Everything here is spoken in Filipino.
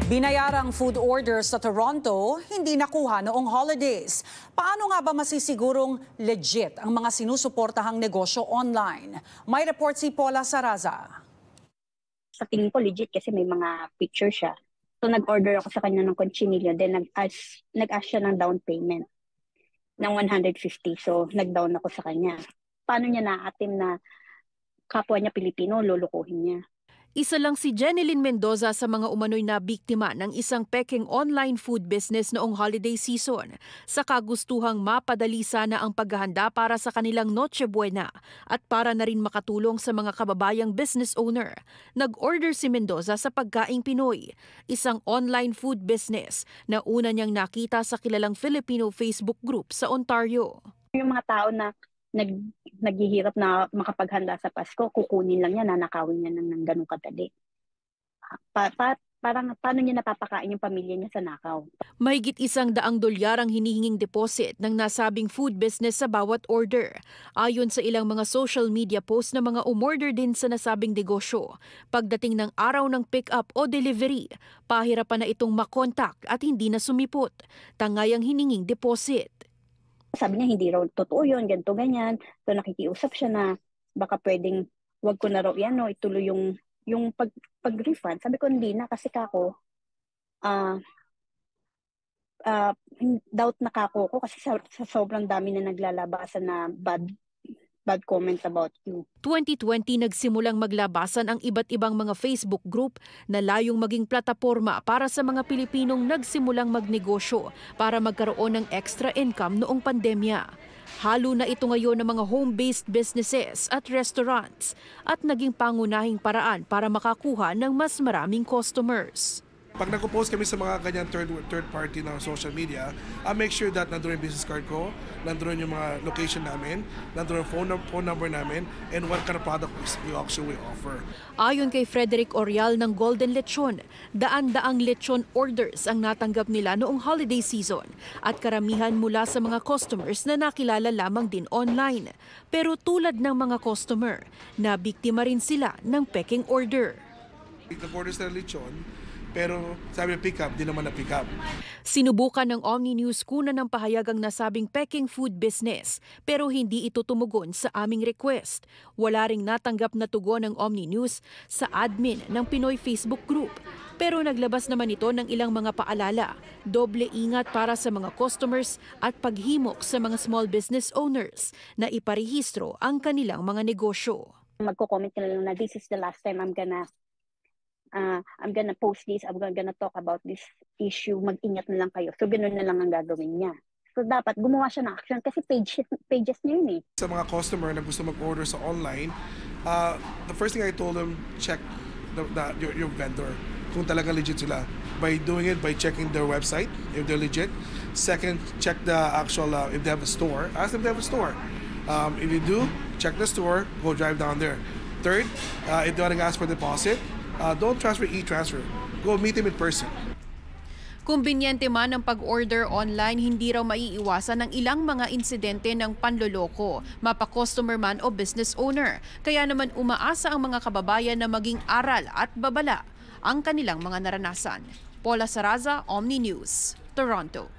Binayarang food orders sa Toronto, hindi nakuha noong holidays. Paano nga ba masisigurong legit ang mga sinusuportahang negosyo online? May report si Paula Saraza. Sa tingin ko legit kasi may mga picture siya. So nag-order ako sa kanya ng conchinillo, then nag-ask siya ng down payment ng 150. So nag-down ako sa kanya. Paano niya naatim na kapwa niya Pilipino, lulukuhin niya? Isa lang si Jeneline Mendoza sa mga umano'y na biktima ng isang peking online food business noong holiday season sa kagustuhang mapadali sana ang paghahanda para sa kanilang Noche Buena at para na rin makatulong sa mga kababayang business owner. Nag-order si Mendoza sa Pagkaing Pinoy, isang online food business na una niyang nakita sa kilalang Filipino Facebook group sa Ontario. Yung mga tao na naghihirap na makapaghanda sa Pasko, kukunin lang niya, nanakawin niya ng ganun kadali. Parang paano niya napapakain yung pamilya niya sa nakaw? Mahigit $100 ang hinihinging deposit ng nasabing food business sa bawat order. Ayon sa ilang mga social media posts na mga umorder din sa nasabing negosyo, pagdating ng araw ng pick-up o delivery, pahirapan na itong makontak at hindi na sumipot. Tangay ang hininging deposit. Sabi niya hindi raw totoo yun, ganito, ganyan. So nakikiusap siya na baka pwedeng wag ko na raw yan, no, ituloy yung pag-refund. Sabi ko hindi na kasi kako, doubt na kako ko kasi sa sobrang dami na naglalabasan na bad comments about you. 2020 nagsimulang maglabasan ang iba't ibang mga Facebook group na layong maging plataporma para sa mga Pilipinong nagsimulang magnegosyo para magkaroon ng extra income noong pandemya. Halo na ito ngayon ng mga home-based businesses at restaurants at naging pangunahing paraan para makakuha ng mas maraming customers. Pag nag-post kami sa mga ganyan third party na social media, I make sure that nandoon yung business card ko, nandoon yung mga location namin, nandoon yung phone number namin, and what kind of product we actually offer. Ayon kay Frederick Orial ng Golden Lechon, daan-daang lechon orders ang natanggap nila noong holiday season at karamihan mula sa mga customers na nakilala lamang din online. Pero tulad ng mga customer, nabiktima rin sila ng peking order. Nag-order sila lechon, pero sabi pick up, di naman na pick up. Sinubukan ng Omni News kunan ng pahayagang nasabing peking food business pero hindi ito tumugon sa aming request. Wala ring natanggap na tugon ng Omni News sa admin ng Pinoy Facebook group. Pero naglabas naman ito ng ilang mga paalala, doble ingat para sa mga customers at paghimok sa mga small business owners na iparehistro ang kanilang mga negosyo. Magko-comment ka na lang na this is the last time I'm gonna post this, I'm gonna talk about this issue, mag-ingat na lang kayo. So ganoon na lang ang gagawin niya. So dapat gumawa siya ng action kasi pages niya yun eh. Sa mga customer na gusto mag-order sa online, the first thing I told them, check your vendor, kung talaga legit sila. By doing it, by checking their website, if they're legit. Second, check the actual, if they have a store, ask them if they have a store. If you do, check the store, go drive down there. Third, if they want to ask for deposit, don't transfer e-transfer. Go meet him in person. Kumbinyente man ang pag-order online, hindi raw maiiwasan ng ilang mga insidente ng panloloko, mapa-customer man o business owner. Kaya naman umaasa ang mga kababayan na maging aral at babala ang kanilang mga naranasan. Paula Saraza, Omni News, Toronto.